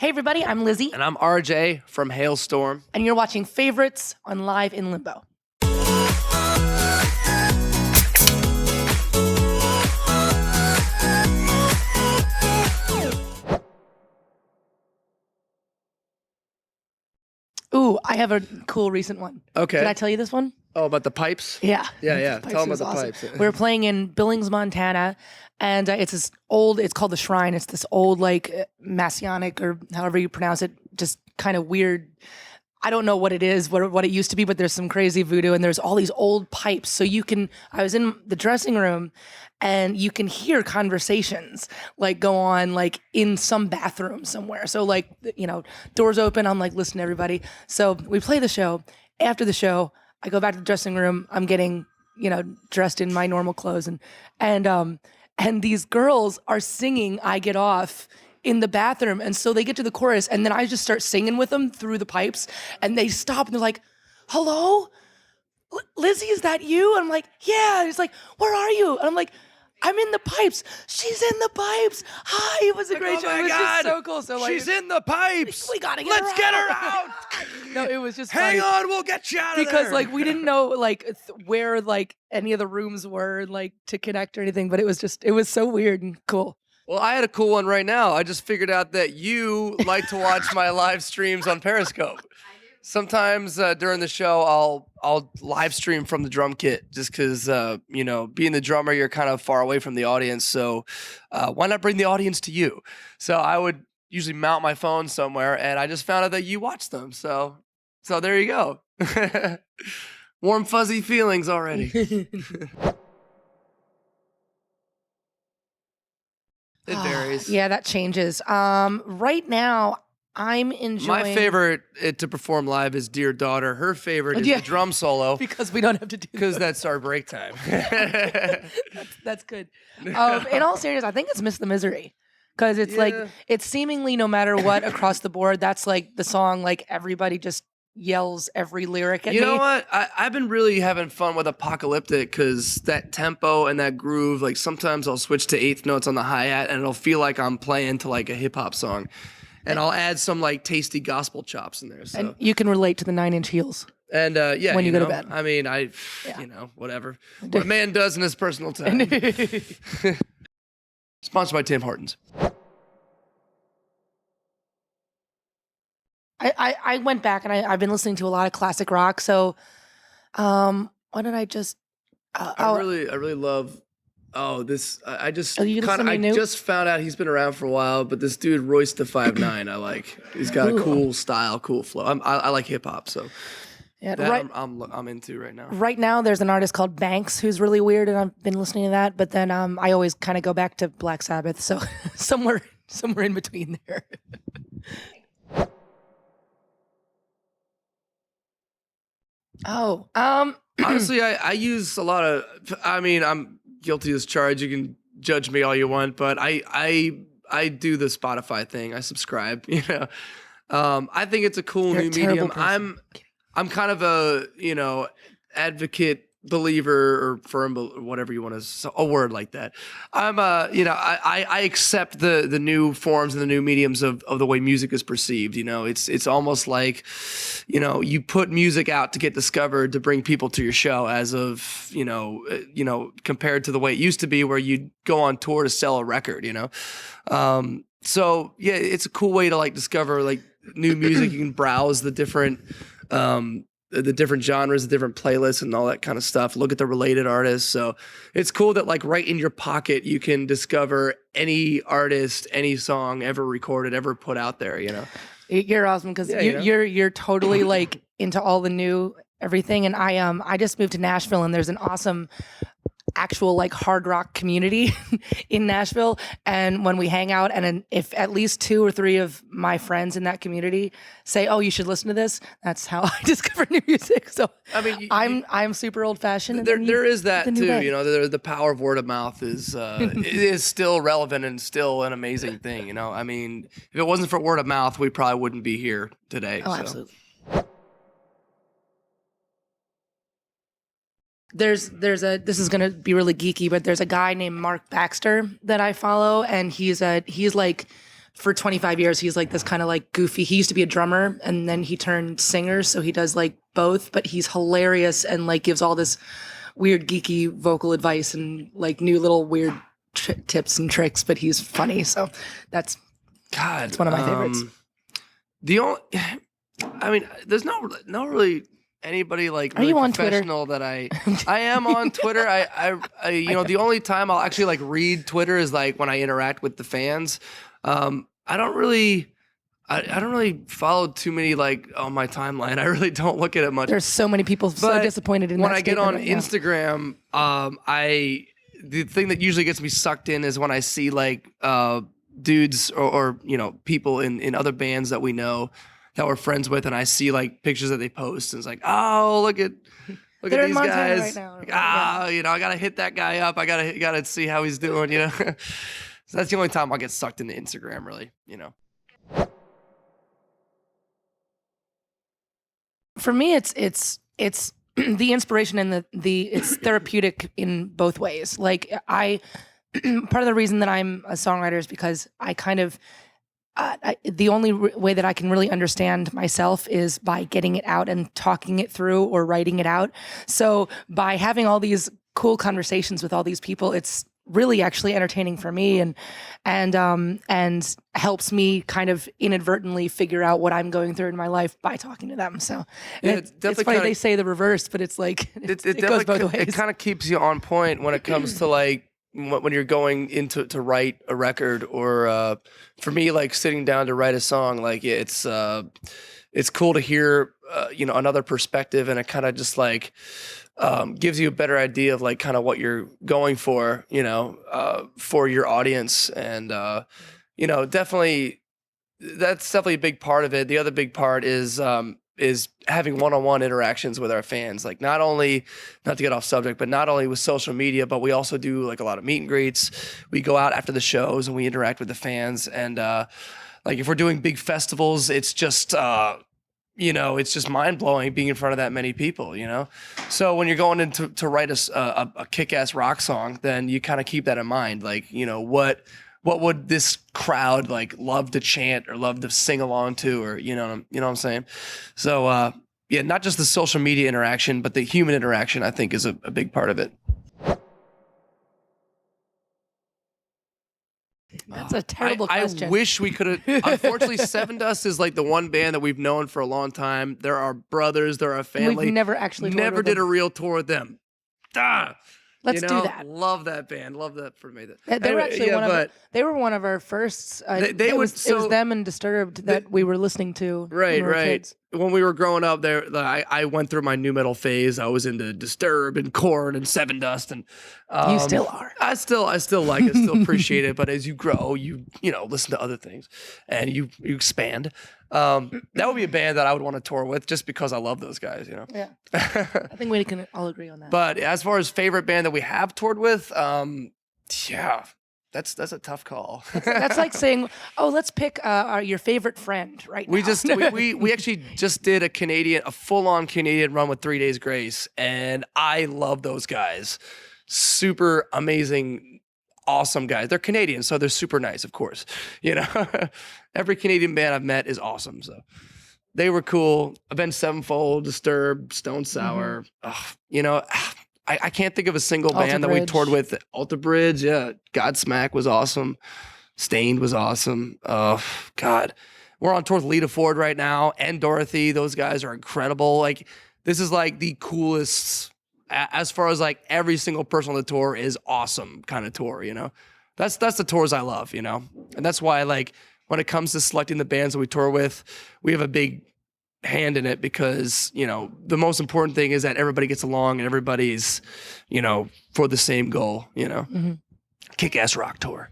Hey everybody, I'm Lzzy. And I'm RJ from Halestorm. And you're watching Favorites on Live in Limbo. Ooh, I have a cool recent one. Okay. Did I tell you this one? Oh, about the pipes? Yeah. Yeah. Tell them about the awesome. pipes. We were playing in Billings, Montana, and it's this old, it's called The Shrine. It's this old, like, Messianic, or however you pronounce it, just kind of weird. I don't know what it is, what it used to be, but there's some crazy voodoo, and there's all these old pipes. So I was in the dressing room, and you can hear conversations like go on like in some bathroom somewhere. So like, doors open, I'm like, listen, everybody. So we play the show. After the show, I go back to the dressing room. I'm getting, dressed in my normal clothes, and these girls are singing "I Get Off" in the bathroom. And so they get to the chorus, and then I just start singing with them through the pipes, and they stop and they're like, hello? Lzzy, is that you? And I'm like, yeah. And he's like, where are you? And I'm like, I'm in the pipes. She's in the pipes. Hi, it was a great show. It was just so cool. So like, she's in the pipes. We gotta get Let's her get out. her out. No, it was just Hang funny. on, we'll get you out of there. Because like we didn't know like where like any of the rooms were like to connect or anything, but it was so weird and cool. Well, I had a cool one right now. I just figured out that you like to watch my live streams on Periscope. Sometimes during the show, I'll live stream from the drum kit just because, being the drummer, you're kind of far away from the audience. So why not bring the audience to you? So I would usually mount my phone somewhere, and I just found out that you watch them. So there you go. Warm, fuzzy feelings already. It varies. Yeah, that changes. Right now, I'm enjoying... My favorite to perform live is Dear Daughter. Her favorite is the drum solo. Because we don't have to do that. Because that's our break time. That's good. In all seriousness, I think it's Miss the Misery. Because it's like, it's seemingly no matter what across the board, that's like the song, like everybody just yells every lyric at me. You know what? I've been really having fun with Apocalyptic because that tempo and that groove, like sometimes I'll switch to eighth notes on the hi-hat and it'll feel like I'm playing to like a hip-hop song. And I'll add some like tasty gospel chops in there. So. And you can relate to the 9 Inch Heels. And when you go to bed. I mean, whatever. What a man does in his personal time. Sponsored by Tim Hortons. I went back and I've been listening to a lot of classic rock. So, what did I just? I really love. Oh, this I just new? just found out he's been around for a while, but this dude Royce the 5'9", I like. He's got a cool style, cool flow. I like hip hop, so yeah, that I'm into right now. Right now, there's an artist called Banks who's really weird, and I've been listening to that. But then I always kind of go back to Black Sabbath, so somewhere in between there. Honestly, I use a lot of. I mean, I'm guilty as charged. You can judge me all you want, but I do the Spotify thing. I subscribe. I think it's a cool new medium. Person. I'm kind of a advocate, believer, or firm, whatever you want to, a word like that. I'm I accept the new forms and the new mediums of the way music is perceived. It's almost like, you put music out to get discovered, to bring people to your show, as of, compared to the way it used to be where you'd go on tour to sell a record, So yeah, it's a cool way to like discover like new music. You can browse the different genres, the different playlists and all that kind of stuff. Look at the related artists. So it's cool that like right in your pocket, you can discover any artist, any song ever recorded, ever put out there, You're awesome because you're totally like into all the new everything. And I just moved to Nashville, and there's an awesome actual like hard rock community in Nashville. And when we hang out, and if at least 2 or 3 of my friends in that community say, "Oh, you should listen to this," that's how I discover new music. So I mean, I'm super old fashioned. There is that too. The power of word of mouth is is still relevant and still an amazing thing. I mean, if it wasn't for word of mouth, we probably wouldn't be here today. Oh, absolutely. This is gonna be really geeky, but there's a guy named Mark Baxter that I follow, and he's like for 25 years, he's like this kind of like goofy. He used to be a drummer and then he turned singer. So he does like both, but he's hilarious and like gives all this weird geeky vocal advice and like new little weird tips and tricks, but he's funny. So that's one of my favorites. There's no really anybody like really Are you on Twitter? professional that I am on Twitter. I the only time I'll actually like read Twitter is like when I interact with the fans. I don't really follow too many like on my timeline. I really don't look at it much. There's so many people so disappointed in when that I get on statement right now. Instagram. The thing that usually gets me sucked in is when I see like dudes or people in other bands that we know that we're friends with, and I see like pictures that they post, and it's like, oh, look at They're in these Montana guys. right now. Like, I gotta hit that guy up. I gotta see how he's doing. So that's the only time I'll get sucked into Instagram, really. For me, it's the inspiration and it's therapeutic in both ways. Like part of the reason that I'm a songwriter is because I kind of the only way that I can really understand myself is by getting it out and talking it through or writing it out. So by having all these cool conversations with all these people, it's really actually entertaining for me and helps me kind of inadvertently figure out what I'm going through in my life by talking to them. So it's funny they say the reverse, but it's like it goes both ways. It kind of keeps you on point when it comes to like when you're going into to write a record, or for me, like sitting down to write a song. Like it's cool to hear another perspective, and it kind of just like gives you a better idea of like kind of what you're going for, for your audience. And, definitely that's definitely a big part of it. The other big part is having one-on-one interactions with our fans. Like not only, not to get off subject, but not only with social media, but we also do like a lot of meet and greets. We go out after the shows and we interact with the fans. And like if we're doing big festivals, it's just, it's just mind blowing being in front of that many people, So when you're going in to write a kick-ass rock song, then you kind of keep that in mind. Like, what would this crowd like love to chant or love to sing along to, or, you know what I'm saying? So, not just the social media interaction, but the human interaction, I think is a big part of it. That's a terrible question. I wish we could have. Unfortunately, Seven Dust is like the one band that we've known for a long time. They're our brothers. They're our family. We've never actually never did a real tour with them. Let's do that. Love that band. Love that for me. They were actually they were one of our first. It was them and Disturbed that we were listening to. Right, when we were right. kids. When we were growing up, I went through my nu metal phase. I was into Disturbed and Korn and Seven Dust, and you still are. I still like it, still appreciate it. But as you grow, you listen to other things, and you expand. That would be a band that I would want to tour with, just because I love those guys. Yeah, I think we can all agree on that. But as far as favorite band that we have toured with, that's a tough call. That's like saying, "Oh, let's pick your favorite friend right now." We actually just did a full-on Canadian run with 3 Days Grace, and I love those guys. Super amazing, awesome guys. They're Canadian, so they're super nice, of course. Every Canadian band I've met is awesome. So they were cool. Avenged Sevenfold, Disturbed, Stone Sour. I can't think of a single band that we toured with. Alter Bridge, yeah. Godsmack was awesome. Stained was awesome. Oh, God. We're on tour with Lita Ford right now, and Dorothy. Those guys are incredible. Like, this is like the coolest, as far as like every single person on the tour is awesome kind of tour, That's the tours I love, And that's why, like, when it comes to selecting the bands that we tour with, we have a big hand in it, because the most important thing is that everybody gets along and everybody's for the same goal. Kick-ass rock tour.